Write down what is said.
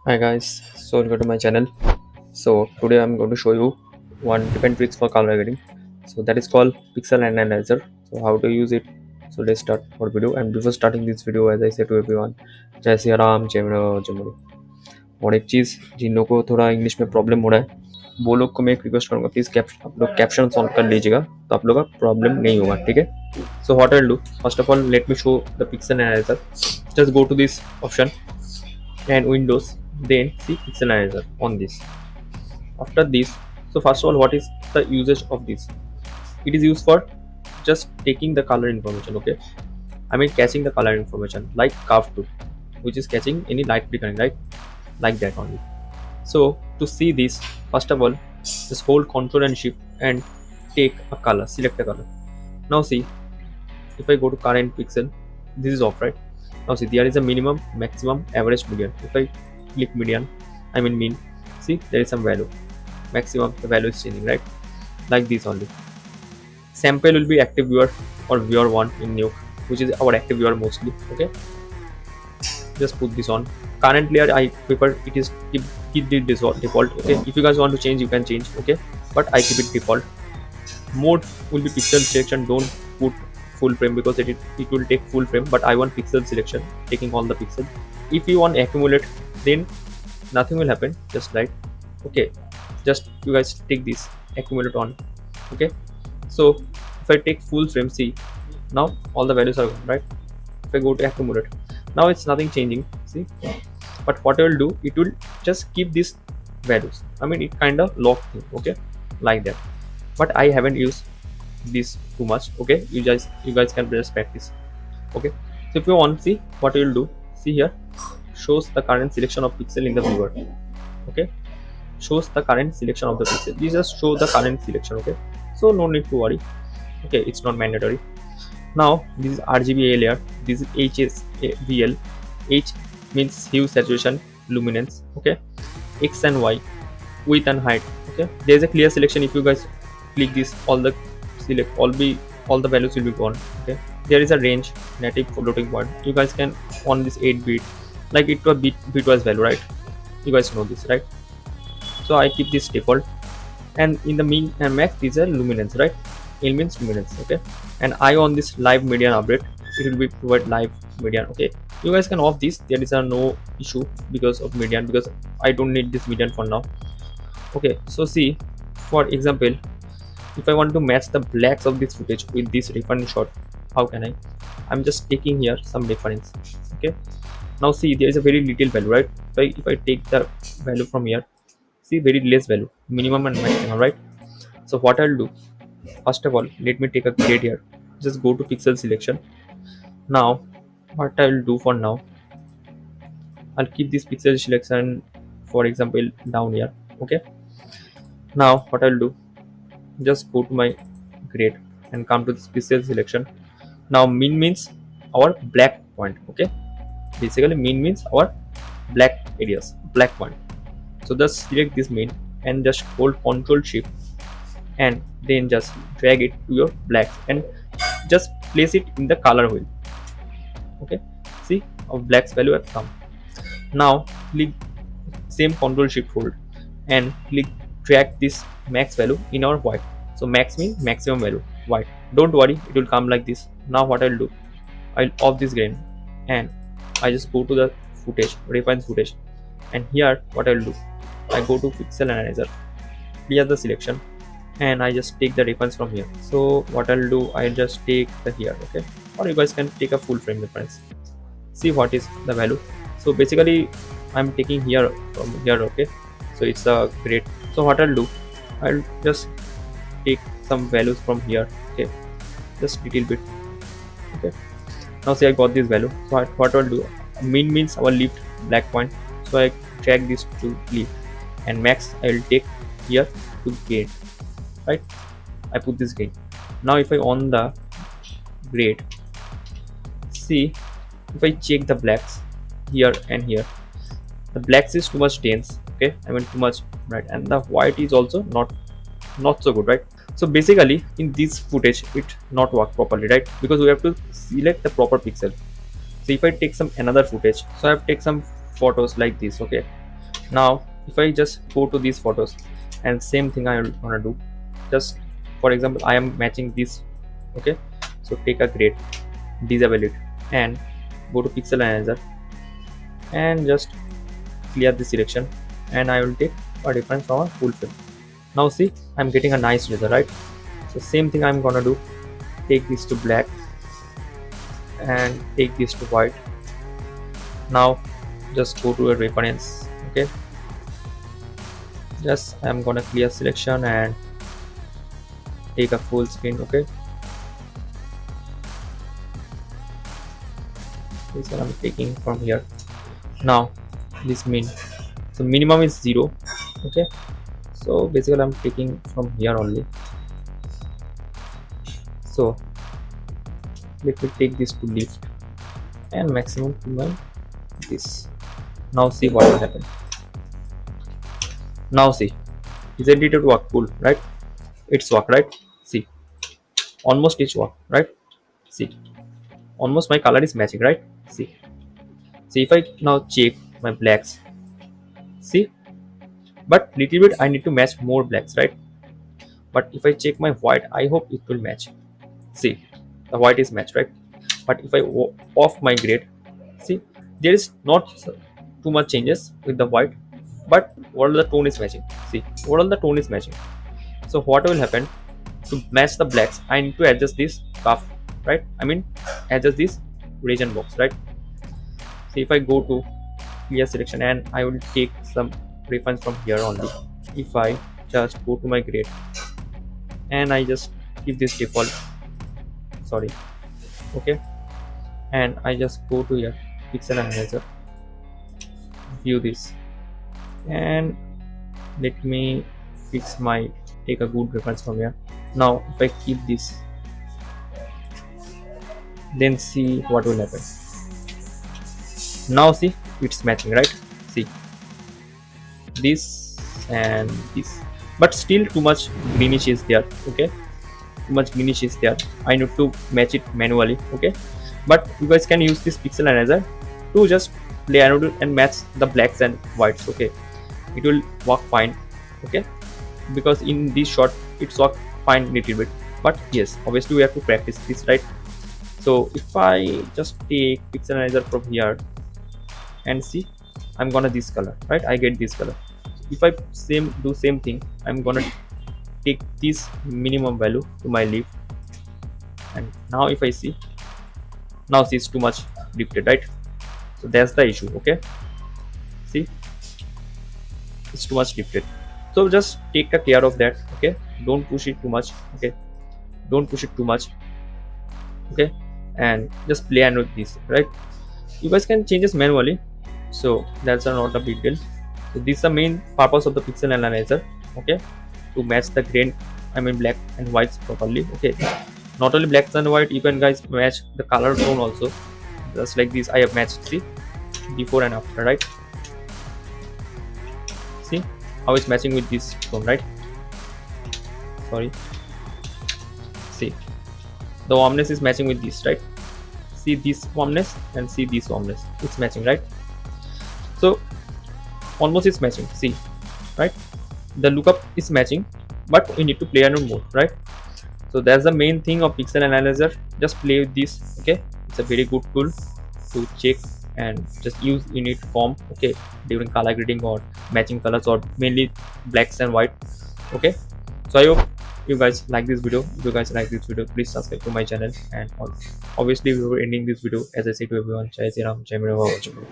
Hi guys, so welcome to my channel. So today I'm going to show you one tip and tricks for color grading. So that is called pixel analyzer. So how to use it. So let's start our video. And before starting this video, as I say to everyone, जय सिया राम जय मेरा जमुई। और एक चीज़ जिन लोगों को थोड़ा English में problem हो रहा है वो लोग को मैं एक रिक्वेस्ट करूँगा, प्लीज़ आप लोग कैप्शन सॉल्व कर लीजिएगा तो आप लोग का प्रॉब्लम नहीं होगा, ठीक है। So what I will do, first of all let me show the pixel analyser. Just go to this option and Windows, then see pixel analyzer on this. After this, so first of all, what is the usage of this? It is used for just taking the color information, okay, I mean catching the color information like curve tool, which is catching any light flickering, right, like that only. So to see this, first of all, just hold Ctrl and Shift and take a color, select a color. Now see, if I go to current pixel, this is off, right? Now see, there is a minimum, maximum, average, median. If I click median, I mean mean, see there is some value. Maximum, the value is changing, right? Like this only. Sample will be active viewer or viewer 1 in Nuke, which is our active viewer mostly. Okay, just put this on. Currently I prefer it is keep the default. Okay, if you guys want to change, you can change. Okay, but I keep it default. Mode will be pixel selection. Don't put full frame because it will take full frame, but I want pixel selection, taking all the pixels. If you want accumulate, then nothing will happen, just like okay, just you guys take this accumulate on. Okay, so if I take full frame, see now all the values are gone, right? If I go to accumulate, now it's nothing changing, see, but what I will do, it will just keep these values, I mean it kind of lock thing, okay, like that. But I haven't used this too much. Okay, you guys can just practice. Okay, so if you want to see what you will do, see here, shows the current selection of pixel in the viewer. Okay, shows the current selection of the pixel. These just show the current selection. Okay, so no need to worry. Okay, it's not mandatory. Now this is RGBA layer, this is HSVL. H means hue, saturation, luminance. Okay, X and Y, width and height. Okay, there is a clear selection. If you guys click this, all the select all the values will be gone. Okay, there is a range, native floating point. You guys can on this 8-bit, like it was bitwise value, right? You guys know this, right? So I keep this default, and in the min and max these are luminance, right? L means luminance. Okay, and I on this live median update, it will be provide live median. Okay, you guys can off this, there is a no issue because of median, because I don't need this median for now. Okay, so see, for example, if I want to match the blacks of this footage with this reference shot, how can I? I'm just taking here some reference. Okay, now see there is a very little value, right? If I take the value from here, see very less value, minimum and maximum, right? So what I'll do, first of all, let me take a grade here. Just go to pixel selection. Now what I'll do for now, I'll keep this pixel selection, for example, down here. Okay, now what I'll do, just go to my grade and come to the pixel selection. Now min means our black point. Okay, basically min means our black areas, black point. So just select this min and just hold Ctrl Shift and then just drag it to your black and just place it in the color wheel. Okay, see our black's value have come. Now click same Ctrl Shift hold and click drag this max value in our white. So max means maximum value white. Don't worry, it will come like this. Now what I'll do, I'll off this grain and I just go to the footage, refine footage, and here what I'll do, I go to pixel analyzer, clear the selection, and I just take the reference from here. So what I'll do, I'll just take the here. Okay, or you guys can take a full frame reference, see what is the value. So basically I'm taking here from here. Okay, so it's a great. So what I'll do, I'll just take some values from here. Okay, just little bit. Okay, now see I got this value. So what I'll do, min means our left black point, so I drag this to left, and max I will take here to gate, right? I put this gate. Now if I on the grade, see if I check the blacks here and here, the blacks is too much dense. Okay, I mean too much bright, and the white is also not so good, right? So basically in this footage it not work properly, right? Because we have to select the proper pixel. So if I take some another footage, so I have take some photos like this. Okay, Now if I just go to these photos and same thing I want to do, just for example I am matching this. Okay, so take a grade, disable it, and go to pixel analyzer and just clear the selection, and I will take a reference from a full film. Now see, I'm getting a nice result, right? So same thing I'm gonna do, take this to black and take this to white. Now just go to a reference. Okay, just I'm gonna clear selection and take a full screen. Okay, this one I'm taking from here. Now this mean, so minimum is 0. Okay, so basically I'm taking from here only. So let me take this to left and maximum to my this. Now see what will happen. Now see, isn't it work? Cool, right? It's work, right? See, almost it's work, right? See, almost my color is matching, right? See if I now check my blacks, see, but little bit I need to match more blacks, right? But if I check my white, I hope it will match. See, the white is matched, right? But if I off my grade, see, there is not too much changes with the white, but overall the tone is matching. See, overall the tone is matching. So what will happen, to match the blacks I need to adjust this cuff, right? I mean adjust this region box, right? See, if I go to clear selection and I will take some reference from here only. If I just go to my grade and I just keep this default, sorry, okay, and I just go to here pixel analyzer, view this, and let me fix my, take a good reference from here. Now if I keep this, then see what will happen. Now see, it's matching, right? See, this and this, but still too much greenish is there. Okay, too much greenish is there. I need to match it manually. Okay, but you guys can use this pixel analyzer to just play around and match the blacks and whites. Okay, it will work fine. Okay, because in this shot it's work fine little bit, but yes, obviously we have to practice this, right? So if I just take pixel analyzer from here and see, I'm gonna this color, right? I get this color. If I do same thing, I'm gonna take this minimum value to my leaf, and now if I see, now see it's too much drifted, right? So that's the issue. Okay, see, it's too much drifted. So just take a care of that. Okay, don't push it too much. Okay, don't push it too much. Okay, and just play around with this, right? You guys can change this manually, so that's not a big deal. So this is the main purpose of the pixel analyzer. Okay, to match the grain, I mean black and whites properly. Okay, not only blacks and white, you can guys match the color tone also, just like this I have matched. See, before and after, right? See how it's matching with this tone, right? Sorry, see, the warmness is matching with this, right? See this warmness and see this warmness, it's matching, right? So almost it's matching. See, right? The lookup is matching, but we need to play around more, right? So that's the main thing of pixel analyzer. Just play with this. Okay, it's a very good tool to check and just use in its form. Okay, during color grading or matching colors, or mainly blacks and white. Okay, so I hope you guys like this video. If you guys like this video, please subscribe to my channel, and obviously we were ending this video as I say to everyone, Jai Sri Ram, Jai MERA.